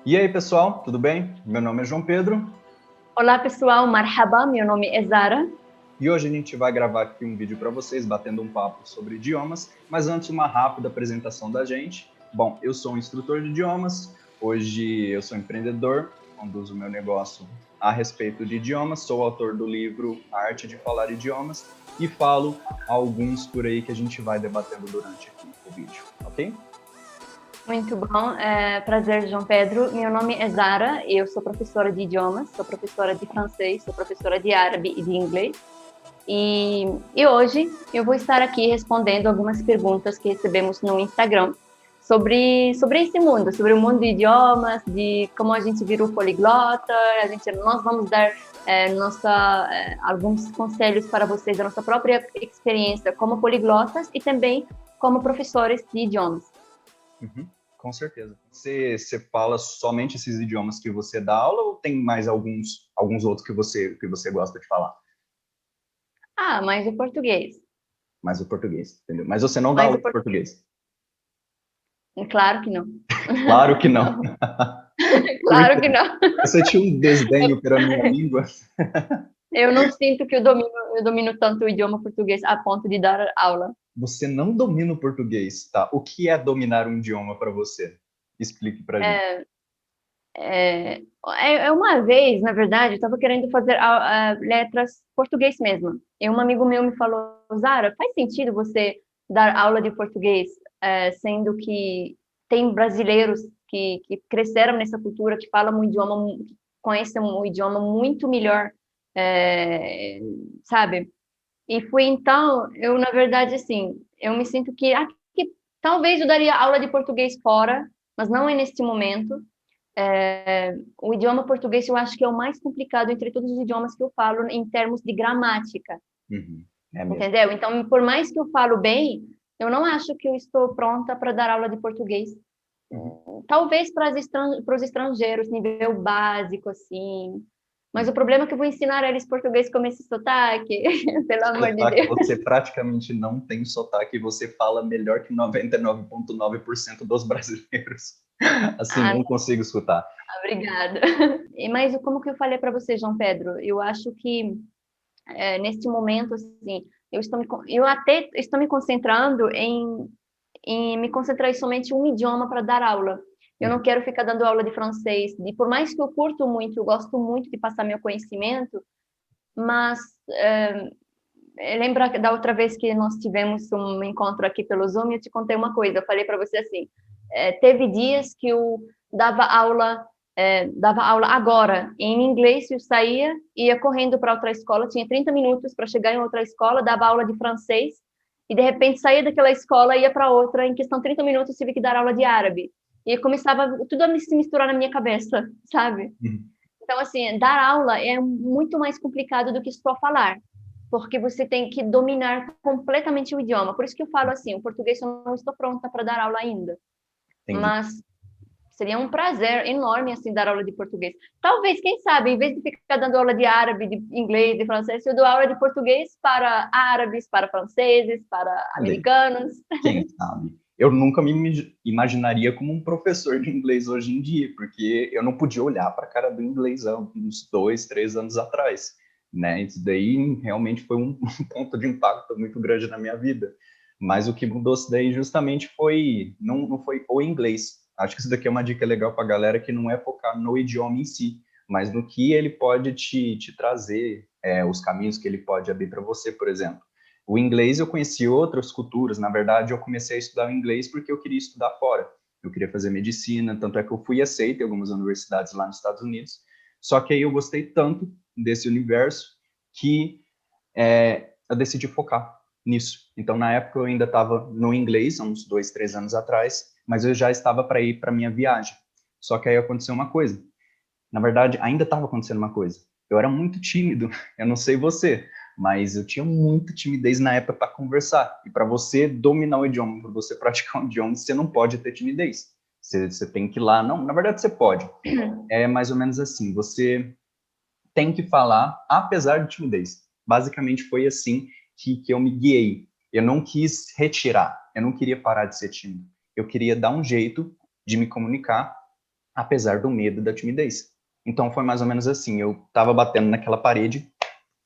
E aí, pessoal, tudo bem? Meu nome é João Pedro Olá pessoal, marhaba, meu nome é Zara. e hoje a gente vai gravar aqui um vídeo para vocês, batendo um papo sobre idiomas, mas antes uma rápida apresentação da gente. Bom, eu sou um instrutor de idiomas, hoje eu sou empreendedor, conduzo meu negócio a respeito de idiomas, sou autor do livro A Arte de Falar Idiomas e falo alguns por aí que a gente vai debatendo durante aqui o vídeo, ok? Muito bom, prazer, João Pedro. Meu nome é Zara, eu sou professora de idiomas, sou professora de francês, sou professora de árabe e de inglês. E hoje eu vou estar aqui respondendo algumas perguntas que recebemos no Instagram sobre esse mundo, sobre o mundo de idiomas, de como a gente virou poliglota. Nós vamos dar alguns conselhos para vocês da nossa própria experiência como poliglotas e também como professores de idiomas. Uhum, com certeza. Você fala somente esses idiomas que você dá aula ou tem mais alguns outros que você gosta de falar? Ah, mas o português. Mais o português, entendeu? Mas você não dá Mas aula o de português. claro que não. Claro que não. Não, Por claro que quê? não. Você tinha um desdenho pela minha língua? Eu não sinto que eu domino tanto o idioma português a ponto de dar aula. Você não domina o português, tá? O que é dominar um idioma para você? Explique pra gente. É, uma vez, na verdade, eu estava querendo fazer letras português mesmo. E um amigo meu me falou, Zara, faz sentido você dar aula de português, sendo que tem brasileiros que cresceram nessa cultura, que falam um idioma, que conhecem um idioma muito melhor, é, sabe? E foi então, eu na verdade, assim, eu me sinto que talvez eu daria aula de português fora, mas não é neste momento. O idioma português eu acho que é o mais complicado entre todos os idiomas que eu falo em termos de gramática, Uhum, é mesmo. entendeu? Então, por mais que eu falo bem, eu não acho que eu estou pronta para dar aula de português. Uhum, Talvez para os estrangeiros, nível básico, assim. Mas uhum. o problema é que eu vou ensinar eles português com esse sotaque, pelo amor de Sotaque, Deus. você praticamente não tem sotaque, você fala melhor que 99,9% dos brasileiros. Assim, Ah, não consigo escutar. obrigada. Mas como que eu falei para você, João Pedro? Eu acho que neste momento, assim, eu até estou me concentrando em me concentrar em somente um idioma para dar aula. Eu não Uhum, quero ficar dando aula de francês. Por mais que eu curto muito, eu gosto muito de passar meu conhecimento, mas lembra da outra vez que nós tivemos um encontro aqui pelo Zoom, eu te contei uma coisa, eu falei para você assim, teve dias que eu dava aula, dava aula agora em inglês, eu saía, ia correndo para outra escola, tinha 30 minutos para chegar em outra escola, dava aula de francês, e de repente saía daquela escola e ia para outra, em questão de 30 minutos tive que dar aula de árabe. E começava tudo a se misturar na minha cabeça, sabe? uhum. Então, assim, dar aula é muito mais complicado do que só falar, porque você tem que dominar completamente o idioma. Por isso que eu falo assim, o português eu não estou pronta para dar aula ainda, Entendi. mas seria um prazer enorme assim dar aula de português. Talvez, quem sabe, em vez de ficar dando aula de árabe, de inglês, de francês, eu dou aula de português para árabes, para franceses, para Olha aí, americanos. quem sabe? Eu nunca me imaginaria como um professor de inglês hoje em dia, porque eu não podia olhar para a cara do inglês há uns 2, 3 anos atrás, né? Isso daí realmente foi um ponto de impacto muito grande na minha vida. Mas o que mudou isso daí justamente foi, não foi o inglês. Acho que isso daqui é uma dica legal para a galera que não é focar no idioma em si, mas no que ele pode te trazer, os caminhos que ele pode abrir para você, por exemplo. O inglês eu conheci outras culturas, na verdade eu comecei a estudar o inglês porque eu queria estudar fora. Eu queria fazer medicina, tanto é que eu fui aceito em algumas universidades lá nos Estados Unidos. Só que aí eu gostei tanto desse universo que eu decidi focar nisso. Então, na época, eu ainda estava no inglês, há uns 2, 3 anos atrás, mas eu já estava para ir para minha viagem. Só que aí aconteceu uma coisa. Na verdade, ainda estava acontecendo uma coisa. Eu era muito tímido, eu não sei você, mas eu tinha muita timidez na época para conversar. E para você dominar o idioma, para você praticar um idioma, você não pode ter timidez. Você tem que ir lá. Não, na verdade, você pode. É mais ou menos assim. Você tem que falar, apesar de timidez. Basicamente, foi assim que eu me guiei. Eu não quis retirar, eu não queria parar de ser tímido. Eu queria dar um jeito de me comunicar apesar do medo e da timidez. Então foi mais ou menos assim, eu estava batendo naquela parede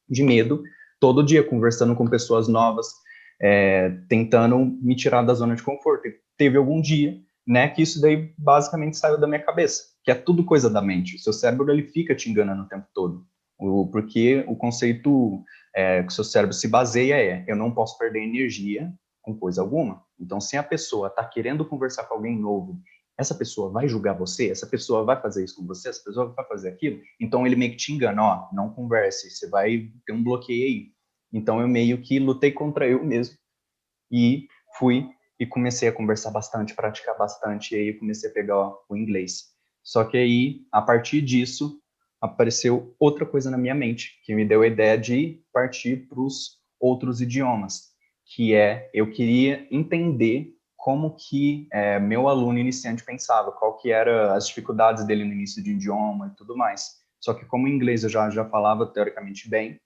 de medo, todo dia conversando com pessoas novas, tentando me tirar da zona de conforto. E teve algum dia, né, que isso daí basicamente saiu da minha cabeça, que é tudo coisa da mente. O seu cérebro, ele fica te enganando o tempo todo. Porque o conceito que o seu cérebro se baseia eu não posso perder energia com coisa alguma. Então, se a pessoa está querendo conversar com alguém novo, essa pessoa vai julgar você, essa pessoa vai fazer isso com você, essa pessoa vai fazer aquilo, então ele meio que te engana, ó, não converse, você vai ter um bloqueio aí. Então eu meio que lutei contra eu mesmo e fui e comecei a conversar bastante, praticar bastante, e aí comecei a pegar o inglês. Só que aí, a partir disso, apareceu outra coisa na minha mente, que me deu a ideia de partir para os outros idiomas, que eu queria entender como que meu aluno iniciante pensava, qual que era as dificuldades dele no início de idioma e tudo mais. Só que como o inglês eu já falava teoricamente bem,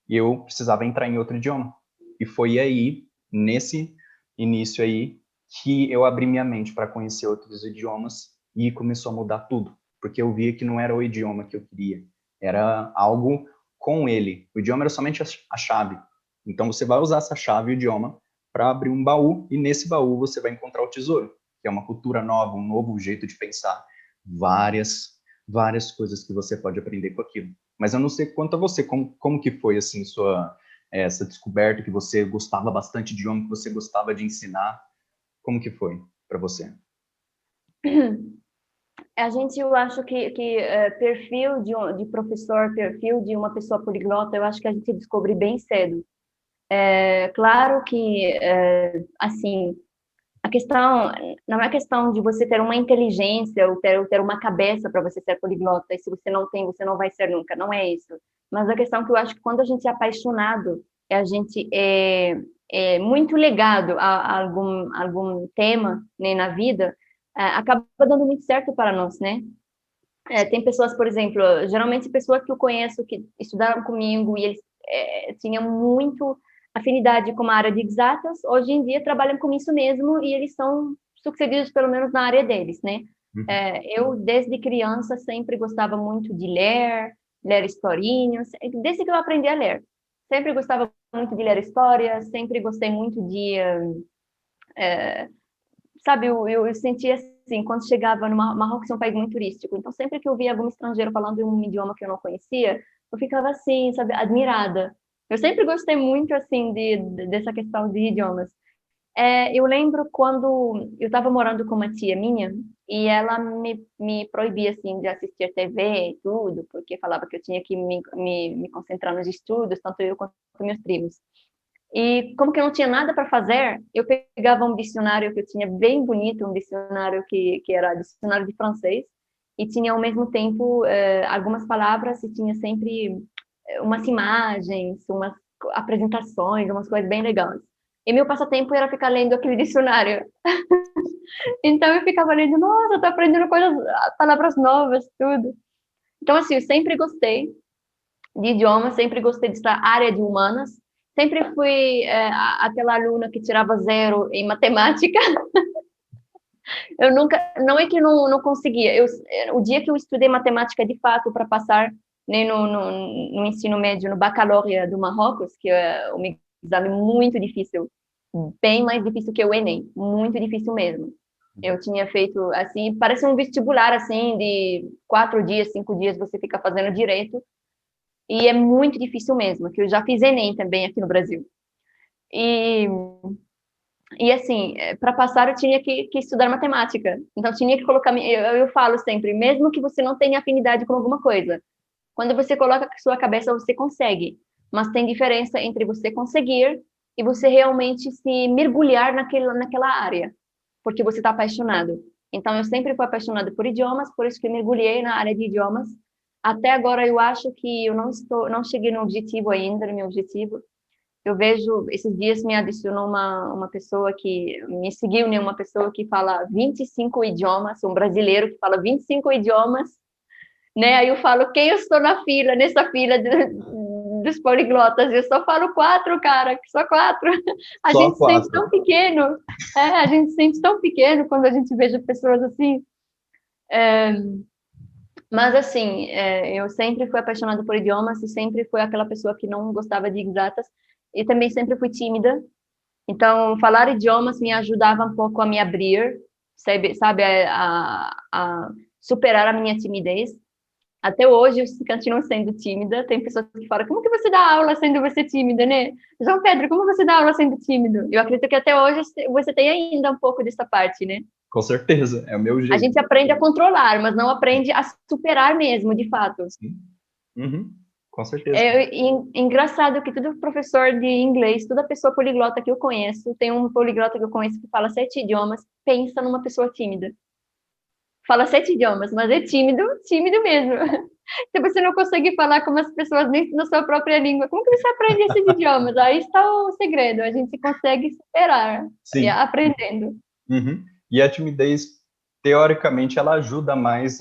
eu precisava entrar em outro idioma. E foi aí, nesse início aí, que eu abri minha mente para conhecer outros idiomas e começou a mudar tudo, porque eu via que não era o idioma que eu queria, era algo com ele. O idioma era somente a chave. Então você vai usar essa chave, o idioma, para abrir um baú e nesse baú você vai encontrar o tesouro, que é uma cultura nova, um novo jeito de pensar, várias coisas que você pode aprender com aquilo. Mas eu não sei quanto a você, como que foi assim essa descoberta, que você gostava bastante de idioma, que você gostava de ensinar, como que foi para você? Eu acho que perfil de professor, perfil de uma pessoa poliglota, eu acho que a gente descobre bem cedo. É claro que, assim, a questão não é questão de você ter uma inteligência ou ter uma cabeça para você ser poliglota, e se você não tem, você não vai ser nunca, não é isso. Mas a questão que eu acho que quando a gente é apaixonado, a gente é muito ligado a algum tema, né, na vida, acaba dando muito certo para nós, né? Tem pessoas, por exemplo, geralmente pessoas que eu conheço que estudaram comigo e eles tinham muito afinidade com a área de exatas, hoje em dia trabalham com isso mesmo e eles são sucedidos pelo menos na área deles, né? Eu, desde criança, sempre gostava muito de ler historinhas, desde que eu aprendi a ler. Sempre gostava muito de ler histórias, sempre gostei muito de sabe, eu sentia assim, quando chegava no Marrocos, é um país muito turístico, então sempre que eu via algum estrangeiro falando um idioma que eu não conhecia, eu ficava assim, sabe, admirada. Eu sempre gostei muito, assim, dessa questão de idiomas. Eu lembro quando eu estava morando com uma tia minha, e ela me proibia, assim, de assistir TV e tudo, porque falava que eu tinha que me concentrar nos estudos, tanto eu quanto meus primos. E como que eu não tinha nada para fazer, eu pegava um dicionário que eu tinha bem bonito, um dicionário que era dicionário de francês, e tinha ao mesmo tempo algumas palavras e tinha sempre umas imagens, umas apresentações, umas coisas bem legais. E meu passatempo era ficar lendo aquele dicionário. Então eu ficava lendo, nossa, eu tô aprendendo coisas, palavras novas, tudo. Então assim, eu sempre gostei de idiomas, sempre gostei dessa área de humanas, sempre fui aquela aluna que tirava zero em matemática. Eu nunca, não é que não conseguia. O dia que eu estudei matemática de fato para passar, né, no ensino médio, no baccalaureat do Marrocos, que é um exame muito difícil, bem mais difícil que o Enem, muito difícil mesmo. Eu tinha feito assim, parece um vestibular assim de 4 dias, 5 dias você fica fazendo direito. E é muito difícil mesmo, que eu já fiz Enem também aqui no Brasil. E, e assim, para passar eu tinha que estudar matemática. Então tinha que colocar, eu falo sempre, mesmo que você não tenha afinidade com alguma coisa, quando você coloca a sua cabeça, você consegue. Mas tem diferença entre você conseguir e você realmente se mergulhar naquela área, porque você está apaixonado. Então eu sempre fui apaixonada por idiomas, por isso que eu mergulhei na área de idiomas. Até agora eu acho que eu não cheguei no objetivo ainda, no meu objetivo. Eu vejo, esses dias me adicionou uma pessoa que me seguiu, né, uma pessoa que fala 25 idiomas, um brasileiro que fala 25 idiomas, né? Aí eu falo, quem eu estou nessa fila dos poliglotas? Eu só falo 4, cara, só 4. A Só gente se sente 4. tão pequeno, a gente se sente tão pequeno quando a gente veja pessoas assim. Mas, assim, eu sempre fui apaixonada por idiomas e sempre fui aquela pessoa que não gostava de exatas e também sempre fui tímida. Então, falar idiomas me ajudava um pouco a me abrir, sabe, a superar a minha timidez. Até hoje eu continuo sendo tímida. Tem pessoas que falam, como que você dá aula sendo você tímida, né? João Pedro, como você dá aula sendo tímido? Eu acredito que até hoje você tem ainda um pouco dessa parte, né? Com certeza, é o meu A jeito. gente aprende a controlar, mas não aprende a superar mesmo, de fato. Sim. Uhum. Com certeza. É engraçado que todo professor de inglês, toda pessoa poliglota que eu conheço, tem um poliglota que eu conheço que fala 7 idiomas, pensa numa pessoa tímida. Fala 7 idiomas, mas é tímido, tímido mesmo. Se você não consegue falar com as pessoas nem na sua própria língua, como que você aprende esses idiomas? Aí está o segredo, a gente consegue superar Sim. aprendendo. Uhum. E a timidez, teoricamente, ela ajuda mais,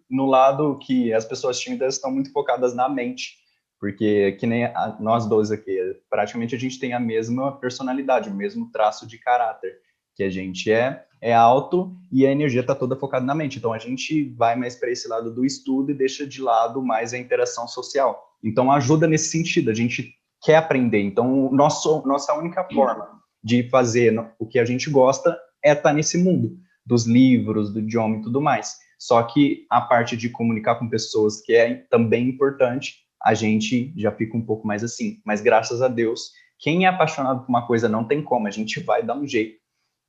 no lado que as pessoas tímidas estão muito focadas na mente, porque que nem nós dois aqui, praticamente a gente tem a mesma personalidade, o mesmo traço de caráter, que a gente é alto e a energia está toda focada na mente. Então a gente vai mais para esse lado do estudo e deixa de lado mais a interação social. Então ajuda nesse sentido, a gente quer aprender. Então nossa única forma de fazer o que a gente gosta é estar nesse mundo dos livros, do idioma e tudo mais. Só que a parte de comunicar com pessoas, que é também importante, a gente já fica um pouco mais assim. Mas graças a Deus, quem é apaixonado por uma coisa não tem como, a gente vai dar um jeito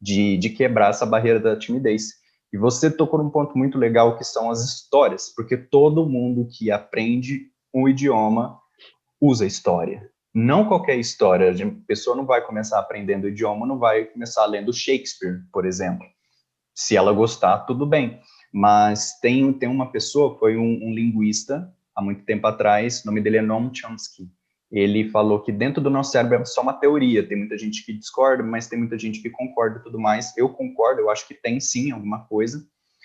de quebrar essa barreira da timidez. E você tocou num ponto muito legal, que são as histórias, porque todo mundo que aprende um idioma usa história. Não qualquer história. A pessoa não vai começar aprendendo o idioma, não vai começar lendo Shakespeare, por exemplo. Se ela gostar, tudo bem. Mas tem uma pessoa, foi um linguista, há muito tempo atrás, o nome dele é Noam Chomsky. Ele falou que dentro do nosso cérebro é só uma teoria. Tem muita gente que discorda, mas tem muita gente que concorda e tudo mais. Eu concordo, eu acho que tem sim alguma coisa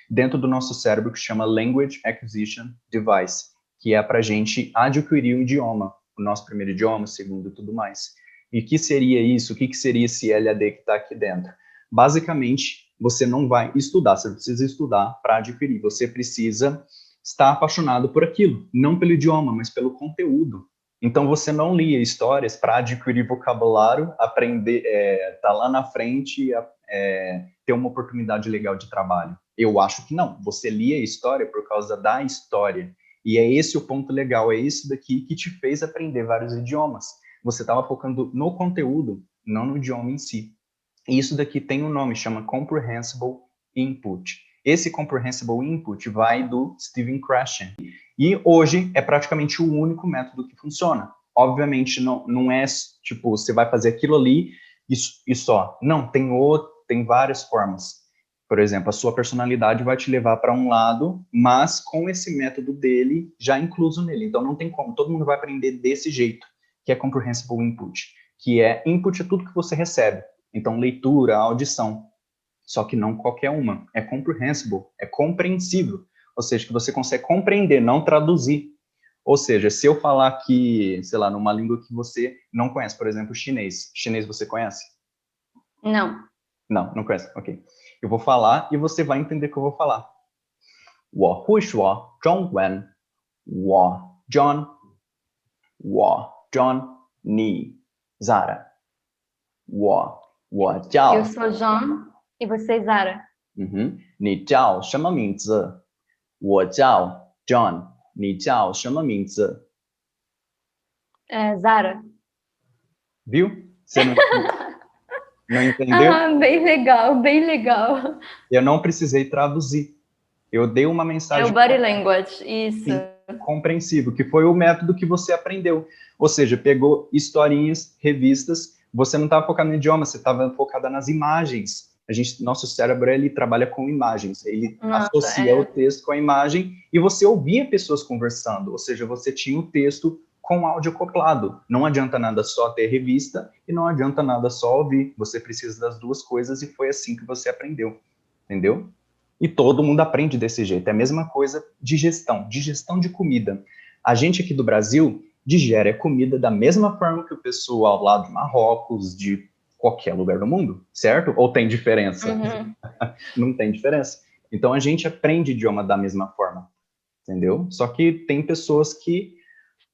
dentro do nosso cérebro que chama Language Acquisition Device, que é para a gente adquirir um idioma, o nosso primeiro idioma, o segundo e tudo mais. E o que seria isso? O que seria esse LAD que está aqui dentro? Basicamente, você não vai estudar, você precisa estudar para adquirir. Você precisa estar apaixonado por aquilo, não pelo idioma, mas pelo conteúdo. Então, você não lia histórias para adquirir vocabulário, aprender, tá lá na frente, ter uma oportunidade legal de trabalho. Eu acho que não. Você lia a história por causa da história. E é esse o ponto legal, é isso daqui que te fez aprender vários idiomas. Você estava focando no conteúdo, não no idioma em si. E isso daqui tem um nome, chama Comprehensible Input. Esse Comprehensible Input vai do Steven Krashen. E hoje é praticamente o único método que funciona. Obviamente, não é tipo, você vai fazer aquilo ali e só. Não, tem várias formas. Por exemplo, a sua personalidade vai te levar para um lado, mas com esse método dele já incluso nele. Então não tem como, todo mundo vai aprender desse jeito, que é Comprehensible Input, que é input é tudo que você recebe. Então, leitura, audição. Só que não qualquer uma. É comprehensible, é compreensível. Ou seja, que você consegue compreender, não traduzir. Ou seja, se eu falar aqui, sei lá, numa língua que você não conhece, por exemplo, chinês. Chinês você conhece? Não. Não conhece. Ok. Eu vou falar e você vai entender o que eu vou falar. 我会说中文。我John, 你 Zara. 我叫 Eu sou João e você, Zara. 你叫什么名字？我叫 John。你叫什么名字？ Zara. Viu? Você não entendeu? Bem legal, bem legal. Eu não precisei traduzir. Eu dei uma É o mensagem body language, isso. compreensível, que foi o método que você aprendeu. Ou seja, pegou historinhas, revistas, você não estava focado no idioma, você estava focada nas imagens. Nosso cérebro, ele trabalha com imagens, ele associa o texto com a imagem e você ouvia pessoas conversando, ou seja, você tinha o texto com áudio acoplado. Não adianta nada só ter revista e não adianta nada só ouvir. Você precisa das duas coisas e foi assim que você aprendeu, entendeu? E todo mundo aprende desse jeito. É a mesma coisa de gestão de comida. A gente aqui do Brasil digere a comida da mesma forma que o pessoal lá de Marrocos, de qualquer lugar do mundo, certo? Ou tem diferença? Uhum. Não tem diferença. Então a gente aprende idioma da mesma forma, entendeu? Só que tem pessoas que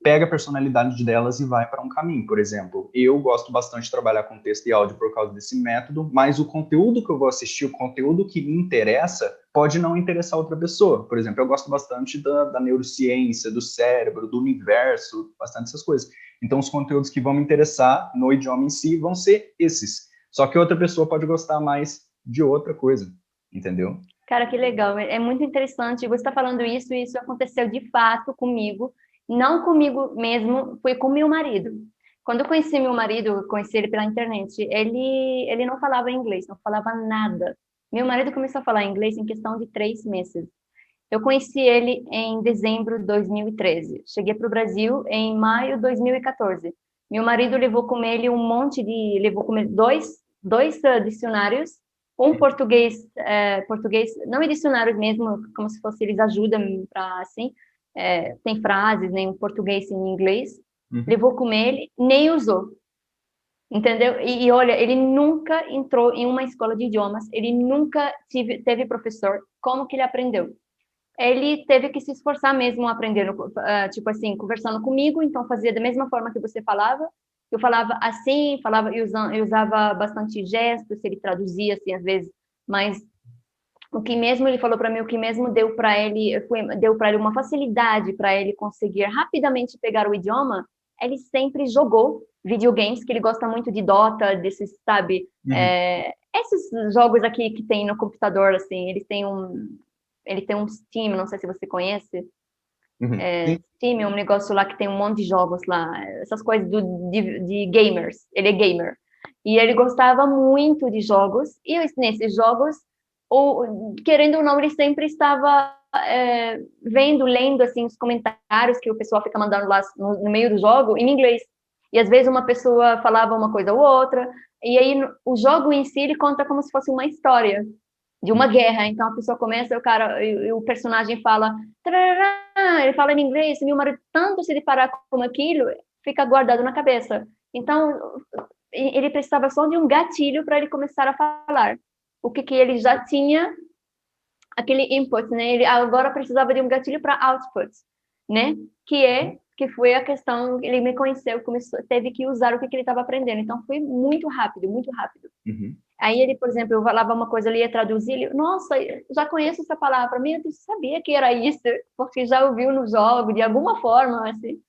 pega a personalidade delas e vai para um caminho. Por exemplo, eu gosto bastante de trabalhar com texto e áudio por causa desse método, mas o conteúdo que eu vou assistir, o conteúdo que me interessa, pode não interessar outra pessoa. Por exemplo, eu gosto bastante da neurociência, do cérebro, do universo, bastante essas coisas. Então, os conteúdos que vão me interessar no idioma em si vão ser esses. Só que outra pessoa pode gostar mais de outra coisa, entendeu? Cara, que legal. É muito interessante. Você está falando isso e isso aconteceu de fato comigo. Não comigo mesmo, foi com meu marido. Quando eu conheci meu marido, conheci ele pela internet, ele não falava inglês, não falava nada. Meu marido começou a falar inglês em questão de 3 meses. Eu conheci ele em dezembro de 2013. Cheguei para o Brasil em maio de 2014. Meu marido levou com ele levou com ele dois dicionários, um português, português, não é dicionário mesmo, como se fosse eles ajudam para assim, tem frases, nem um português em inglês. Uhum. Levou com ele, nem usou. Entendeu? E olha, ele nunca entrou em uma escola de idiomas, ele nunca teve professor. Como que ele aprendeu? Ele teve que se esforçar mesmo aprendendo, tipo assim, conversando comigo, então fazia da mesma forma que você falava, eu falava assim, eu usava bastante gestos, ele traduzia assim às vezes, mas o que mesmo ele falou para mim, o que mesmo deu para ele uma facilidade para ele conseguir rapidamente pegar o idioma, ele sempre jogou videogames, que ele gosta muito de Dota, desses, sabe, Uhum. esses jogos aqui que tem no computador, assim, ele tem um Steam, não sei se você conhece. Uhum. Sim. Steam é um negócio lá que tem um monte de jogos lá, essas coisas de gamers. Ele é gamer. E ele gostava muito de jogos, e nesses jogos, querendo ou não, ele sempre estava lendo assim, os comentários que o pessoal fica mandando lá no meio do jogo em inglês. E às vezes uma pessoa falava uma coisa ou outra, e aí o jogo em si ele conta como se fosse uma história de uma guerra. Então a pessoa começa, o personagem fala, "Tarará", ele fala em inglês, e meu marido tanto se deparar com aquilo, fica guardado na cabeça. Então ele precisava só de um gatilho para ele começar a falar. O que ele já tinha, aquele input, né? Ele agora precisava de um gatilho para output, né? Que foi a questão, ele me conheceu, teve que usar o que ele estava aprendendo. Então foi muito rápido, muito rápido. Uhum. Aí ele, por exemplo, eu falava uma coisa, ele ia traduzir, ele, nossa, já conheço essa palavra, eu sabia que era isso, porque já ouviu no jogo, de alguma forma, assim.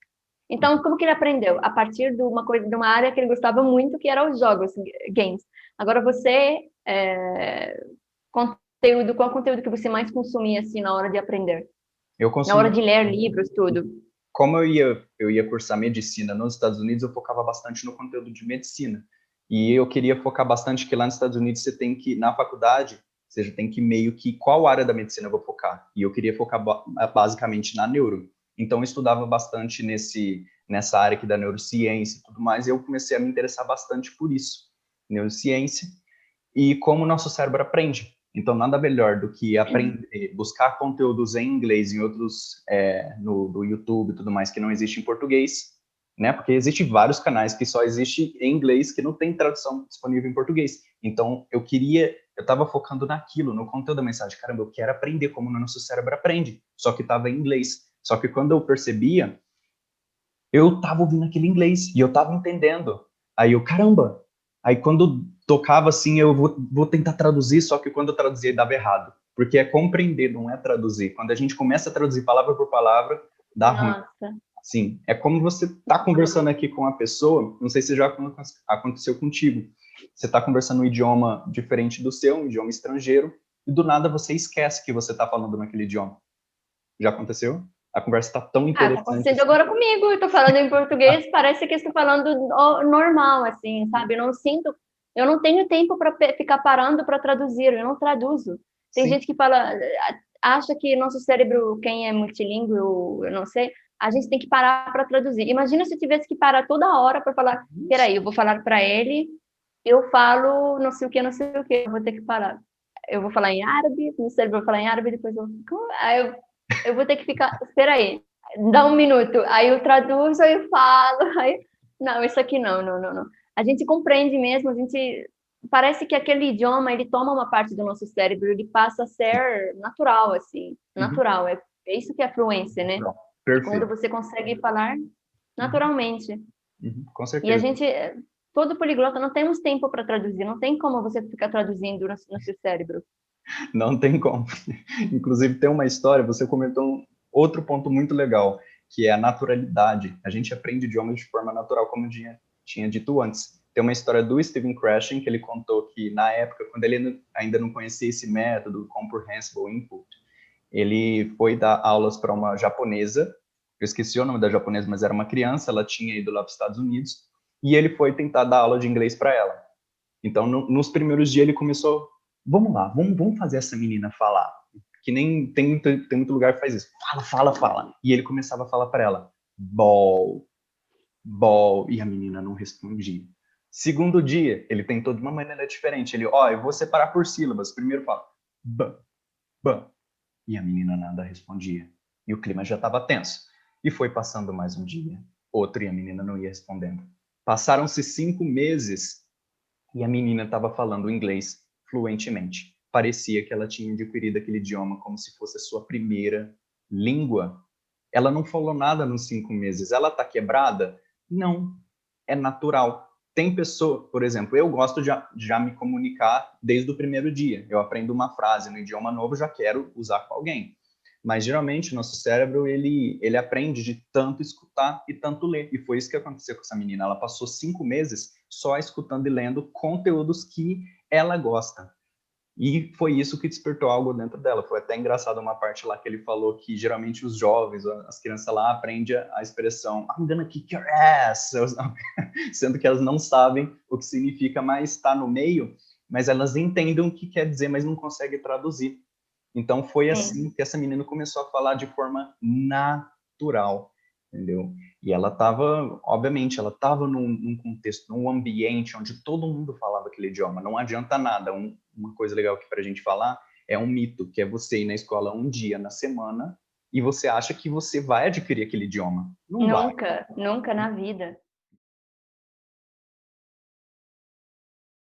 Então, como que ele aprendeu? A partir de uma coisa, de uma área que ele gostava muito, que era os jogos, games. Agora, qual conteúdo que você mais consumia, assim, na hora de aprender? Eu Na hora consumi. de ler livros, tudo. Como eu ia cursar medicina nos Estados Unidos, eu focava bastante no conteúdo de medicina. E eu queria focar bastante que lá nos Estados Unidos você tem que, na faculdade, você já tem que meio que qual área da medicina eu vou focar. E eu queria focar basicamente na neuro. Então eu estudava bastante nessa área aqui da neurociência e tudo mais, e eu comecei a me interessar bastante por isso, neurociência e como o nosso cérebro aprende. Então, nada melhor do que aprender, buscar conteúdos em inglês, em outros, no YouTube e tudo mais, que não existe em português, né? Porque existem vários canais que só existe em inglês, que não tem tradução disponível em português. Então, eu estava focando naquilo, no conteúdo da mensagem. Caramba, eu quero aprender como o nosso cérebro aprende, só que estava em inglês. Só que quando eu percebia, eu estava ouvindo aquele inglês e eu estava entendendo. Aí eu, caramba! Aí quando tocava assim, eu vou tentar traduzir, só que quando eu traduzia dava errado. Porque é compreender, não é traduzir. Quando a gente começa a traduzir palavra por palavra, dá ruim. Nossa. Sim, é como você está conversando aqui com uma pessoa, não sei se já aconteceu contigo. Você está conversando um idioma diferente do seu, um idioma estrangeiro, e do nada você esquece que você está falando naquele idioma. Já aconteceu? A conversa está tão Ah, tá interessante acontecendo assim. agora comigo. Eu tô falando em português, parece que estou falando normal, assim, sabe? Eu não tenho tempo para ficar parando para traduzir, eu não traduzo. Tem Sim. gente que fala, acha que nosso cérebro, quem é multilingüe, eu não sei, a gente tem que parar para traduzir. Imagina se eu tivesse que parar toda hora para falar, peraí, eu vou falar para ele, eu falo não sei o que, não sei o que, eu vou ter que parar. Eu vou falar em árabe, meu cérebro vai falar em árabe, depois eu vou ter que ficar, espera aí, dá um minuto, aí eu traduzo, aí eu falo, aí, não, isso aqui não. A gente compreende mesmo, a gente parece que aquele idioma, ele toma uma parte do nosso cérebro, ele passa a ser natural, assim, Uhum. natural. É isso que é fluência, né? Natural. É quando Perfeito. você consegue falar Uhum. naturalmente. Uhum. Com E a certeza. gente, todo poliglota, não temos tempo para traduzir, não tem como você ficar traduzindo no seu cérebro. Não tem como. Inclusive, tem uma história, você comentou outro ponto muito legal, que é a naturalidade. A gente aprende idiomas de forma natural, como eu tinha dito antes. Tem uma história do Stephen Krashen, que ele contou que, na época, quando ele ainda não conhecia esse método, Comprehensible Input, ele foi dar aulas para uma japonesa, eu esqueci o nome da japonesa, mas era uma criança, ela tinha ido lá para os Estados Unidos, e ele foi tentar dar aula de inglês para ela. Então, nos primeiros dias ele começou, vamos lá, vamos fazer essa menina falar. Que nem tem muito lugar que faz isso. Fala, fala, fala. E ele começava a falar para ela, ball, ball, e a menina não respondia. Segundo dia, ele tentou de uma maneira diferente. Ele, eu vou separar por sílabas. Primeiro fala, b, b, e a menina nada respondia. E o clima já estava tenso. E foi passando mais um dia, outro, e a menina não ia respondendo. Passaram-se 5 meses e a menina estava falando inglês fluentemente. Parecia que ela tinha adquirido aquele idioma como se fosse a sua primeira língua. Ela não falou nada nos 5 meses. Ela está quebrada? Não. É natural. Tem pessoa, por exemplo, eu gosto de já me comunicar desde o primeiro dia. Eu aprendo uma frase no idioma novo, já quero usar com alguém. Mas geralmente nosso cérebro ele aprende de tanto escutar e tanto ler. E foi isso que aconteceu com essa menina. Ela passou 5 meses só escutando e lendo conteúdos que ela gosta. E foi isso que despertou algo dentro dela. Foi até engraçado uma parte lá que ele falou que geralmente os jovens, as crianças lá, aprendem a expressão I'm gonna kick your ass, sendo que elas não sabem o que significa, mas está no meio, mas elas entendem o que quer dizer, mas não conseguem traduzir. Então foi Sim. assim que essa menina começou a falar de forma natural, entendeu? E ela estava, obviamente, ela estava num contexto, num ambiente onde todo mundo falava aquele idioma. Não adianta nada. Uma coisa legal aqui para a gente falar é um mito, que é você ir na escola um dia na semana e você acha que você vai adquirir aquele idioma. Não vai. Nunca, nunca na vida.